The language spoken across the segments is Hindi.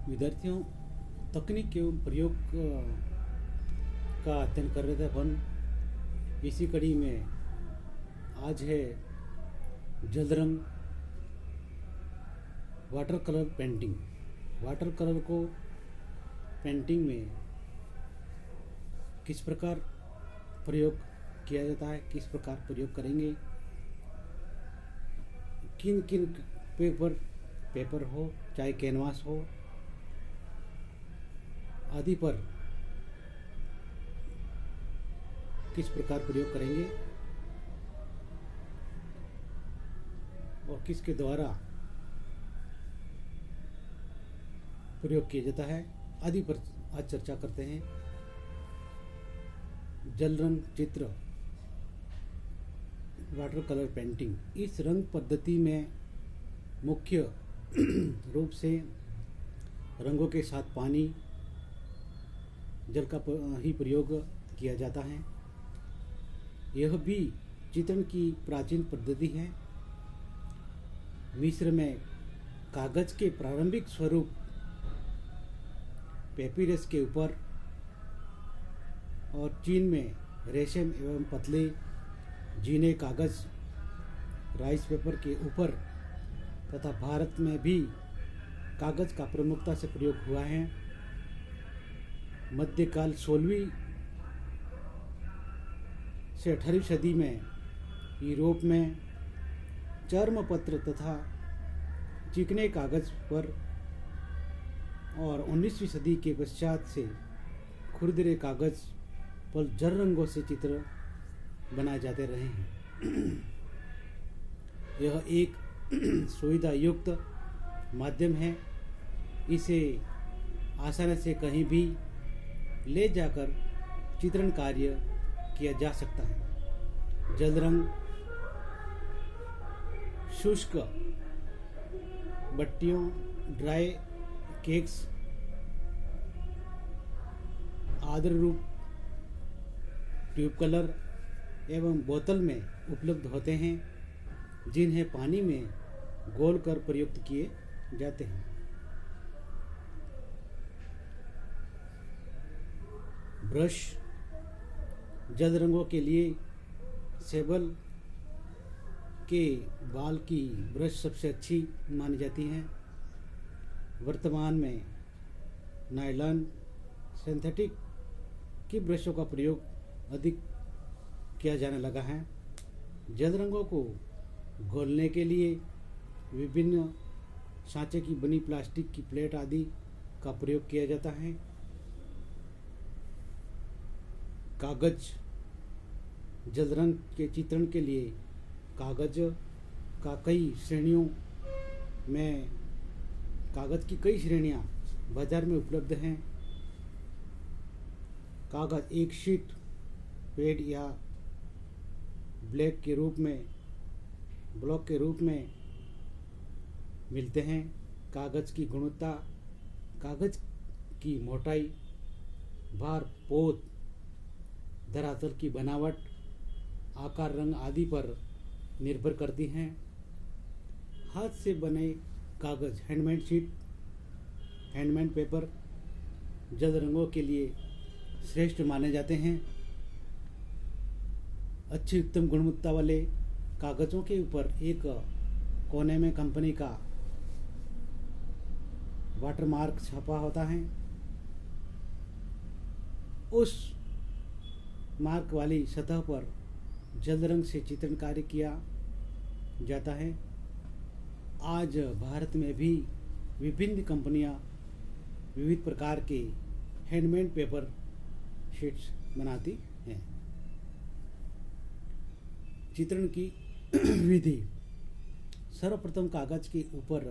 विद्यार्थियों, तकनीक एवं प्रयोग का अध्ययन कर रहे थे अपन। इसी कड़ी में आज है जल रंग water colour painting. Water colour को पेंटिंग में किस प्रकार प्रयोग किया जाता है, किस प्रकार प्रयोग करेंगे, किन किन पेपर हो चाहे कैनवास हो आदि पर किस प्रकार प्रयोग करेंगे और किसके द्वारा प्रयोग किया जाता है आदि पर आज चर्चा करते हैं। जल रंग चित्र वाटर कलर पेंटिंग। इस रंग पद्धति में मुख्य रूप से रंगों के साथ पानी जल का ही प्रयोग किया जाता है। यह भी चित्रण की प्राचीन पद्धति है। मिस्र में कागज के प्रारंभिक स्वरूप पेपिरस के ऊपर और चीन में रेशम एवं पतले जीने कागज राइस पेपर के ऊपर तथा भारत में भी कागज का प्रमुखता से प्रयोग हुआ है। मध्यकाल 16वीं से 18वीं सदी में यूरोप में चर्म पत्र तथा चिकने कागज पर और 19वीं सदी के पश्चात से खुरदरे कागज पर जल रंगों से चित्र बनाए जाते रहे हैं। यह एक सुविधा युक्त माध्यम है। इसे आसानी से कहीं भी ले जाकर चित्रण कार्य किया जा सकता है। जल रंग शुष्क बट्टियों, ड्राई केक्स, आर्द्र रूप ट्यूब कलर एवं बोतल में उपलब्ध होते हैं, जिन्हें पानी में घोल कर प्रयुक्त किए जाते हैं। ब्रश जल रंगों के लिए सेबल के बाल की ब्रश सबसे अच्छी मानी जाती है। वर्तमान में नायलॉन, सिंथेटिक की ब्रशों का प्रयोग अधिक किया जाने लगा है। जल रंगों को घोलने के लिए विभिन्न सांचे की बनी प्लास्टिक की प्लेट आदि का प्रयोग किया जाता है। कागज जल रंग के चित्रण के लिए कागज का कई श्रेणियों में कागज की कई श्रेणियां बाजार में उपलब्ध हैं। कागज एक शीट पेड या ब्लॉक के रूप में मिलते हैं। कागज की गुणवत्ता, कागज की मोटाई, भार, पोत, धरातल की बनावट, आकार, रंग आदि पर निर्भर करती हैं। हाथ से बने कागज, हैंडमेड शीट, हैंडमेड पेपर जल रंगों के लिए श्रेष्ठ माने जाते हैं। अच्छी उत्तम गुणवत्ता वाले कागजों के ऊपर एक कोने में कंपनी का वाटरमार्क छपा होता है। उस मार्क वाली सतह पर जल रंग से चित्रण कार्य किया जाता है। आज भारत में भी विभिन्न कंपनियां विविध प्रकार के हैंडमेड पेपर शीट्स बनाती हैं। चित्रण की विधि। सर्वप्रथम कागज के ऊपर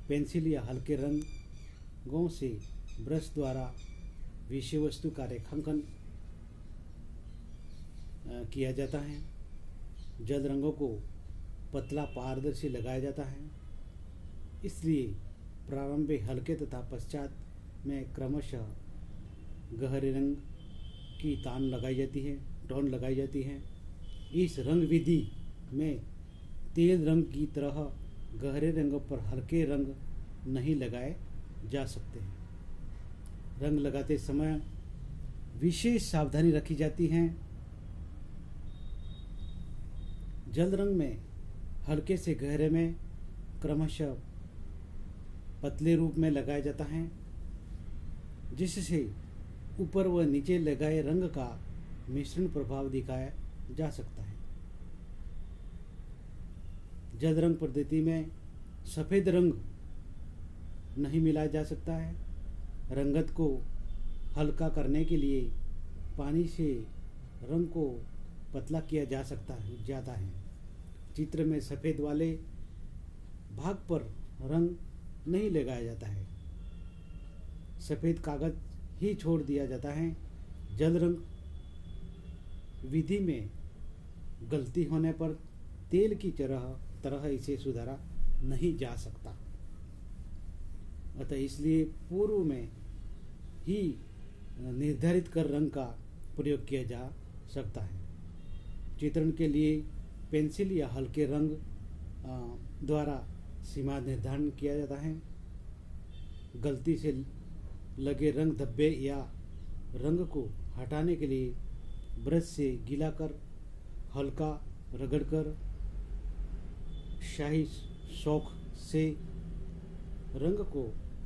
पेंसिल या हल्के रंगों से ब्रश द्वारा विषय वस्तु का रेखांकन किया जाता है। जल रंगों को पतला पारदर्शी लगाया जाता है, इसलिए प्रारंभ में हल्के तथा पश्चात में क्रमशः गहरे रंग की टोन लगाई जाती है। इस रंग विधि में तेल रंग की तरह गहरे रंगों पर हल्के रंग नहीं लगाए जा सकते हैं। रंग लगाते समय विशेष सावधानी रखी जाती है। जल रंग में हल्के से गहरे में क्रमशः पतले रूप में लगाया जाता है, जिससे ऊपर व नीचे लगाए रंग का मिश्रण प्रभाव दिखाया जा सकता है। जल रंग पद्धति में सफ़ेद रंग नहीं मिलाया जा सकता है। रंगत को हल्का करने के लिए पानी से रंग को पतला किया जाता है। चित्र में सफ़ेद वाले भाग पर रंग नहीं लगाया जाता है, सफ़ेद कागज ही छोड़ दिया जाता है। जल रंग विधि में गलती होने पर तेल की तरह इसे सुधारा नहीं जा सकता, अतः इसलिए पूर्व में ही निर्धारित कर रंग का प्रयोग किया जा सकता है। चित्रण के लिए पेंसिल या हल्के रंग द्वारा सीमा निर्धारण किया जाता है। गलती से लगे रंग धब्बे या रंग को हटाने के लिए ब्रश से गीला कर हल्का रगड़कर शाही शौक से रंग को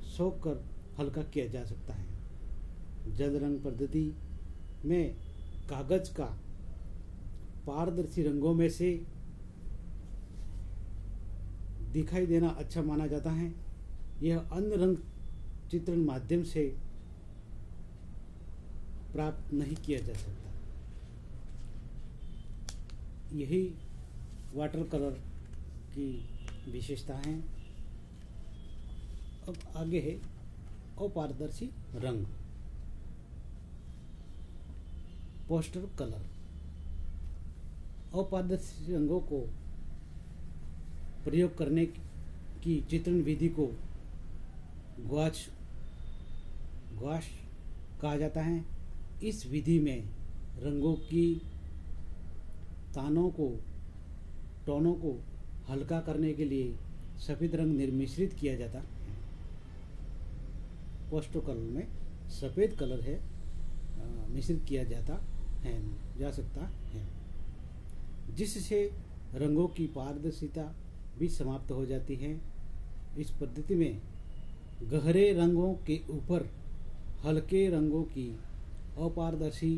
सोख कर हल्का किया जा सकता है। जल रंग पद्धति में कागज का पारदर्शी रंगों में से दिखाई देना अच्छा माना जाता है। यह अन्य रंग चित्रण माध्यम से प्राप्त नहीं किया जा सकता। यही वाटर कलर की विशेषता है। अब आगे है अपारदर्शी रंग, पोस्टर कलर। अपारदर्शी रंगों को प्रयोग करने की चित्रण विधि को गौश कहा जाता है। इस विधि में रंगों की टोनों को हल्का करने के लिए सफ़ेद रंग निर्मिश्रित किया जाता है। पोस्टर कलर में सफ़ेद कलर है मिश्रित किया जा सकता है, जिससे रंगों की पारदर्शिता भी समाप्त हो जाती है। इस पद्धति में गहरे रंगों के ऊपर हल्के रंगों की अपारदर्शी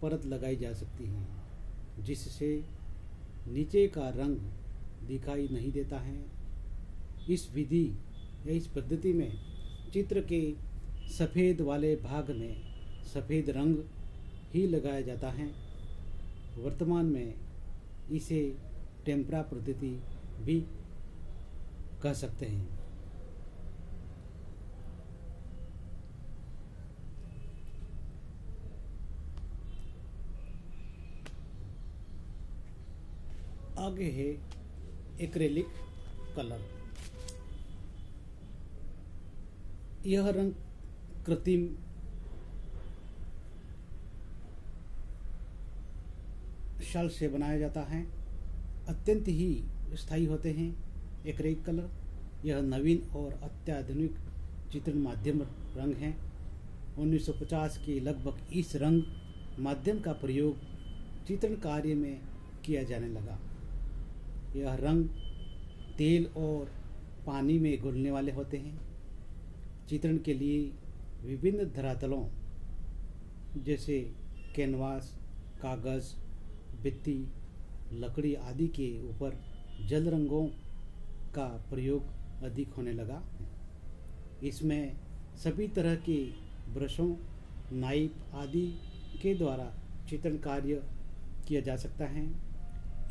परत लगाई जा सकती है, जिससे नीचे का रंग दिखाई नहीं देता है। इस विधि या इस पद्धति में चित्र के सफ़ेद वाले भाग में सफ़ेद रंग ही लगाया जाता है। वर्तमान में इसे टेम्परा पद्धति भी कह सकते हैं। आगे है एक्रेलिक कलर। यह रंग कृत्रिम शल से बनाया जाता है, अत्यंत ही स्थायी होते हैं। एक्रेलिक कलर यह नवीन और अत्याधुनिक चित्रण माध्यम रंग है। 1950 के लगभग इस रंग माध्यम का प्रयोग चित्रण कार्य में किया जाने लगा। यह रंग तेल और पानी में घुलने वाले होते हैं। चित्रण के लिए विभिन्न धरातलों जैसे कैनवास, कागज़, भित्ति, लकड़ी आदि के ऊपर जल रंगों का प्रयोग अधिक होने लगा। इसमें सभी तरह के ब्रशों, नाइफ आदि के द्वारा चित्रण कार्य किया जा सकता है।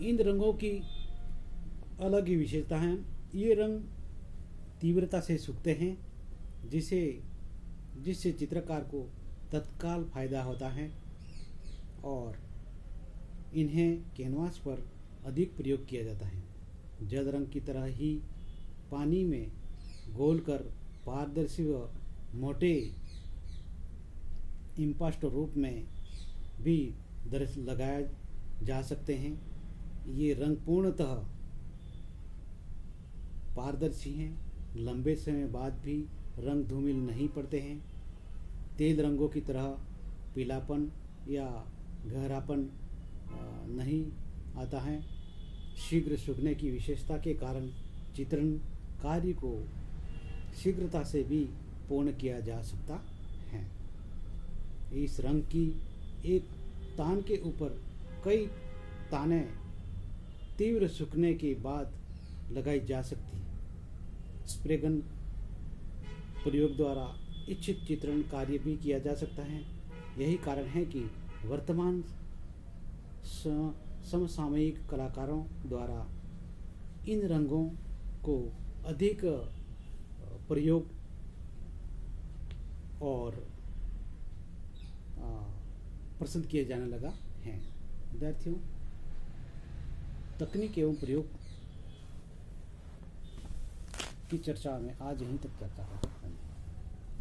इन रंगों की अलग ही विशेषता है। ये रंग तीव्रता से सूखते हैं, जिससे चित्रकार को तत्काल फायदा होता है और इन्हें कैनवास पर अधिक प्रयोग किया जाता है। जल रंग की तरह ही पानी में घोलकर पारदर्शी व मोटे इम्पास्ट रूप में भी दर्ज लगाए जा सकते हैं। ये रंग पूर्णतः पारदर्शी हैं, लंबे समय बाद भी रंग धूमिल नहीं पड़ते हैं। तेल रंगों की तरह पीलापन या गहरापन नहीं आता है। शीघ्र सूखने की विशेषता के कारण चित्रण कार्य को शीघ्रता से भी पूर्ण किया जा सकता है। इस रंग की एक तान के ऊपर कई तानें तीव्र सूखने के बाद लगाई जा सकती है। स्प्रे गन प्रयोग द्वारा इच्छित चित्रण कार्य भी किया जा सकता है। यही कारण है कि वर्तमान समसामयिक कलाकारों द्वारा इन रंगों को अधिक प्रयोग और पसंद किया जाने लगा है। विद्यार्थियों, तकनीक एवं प्रयोग की चर्चा में आज यहीं तक चर्चा है।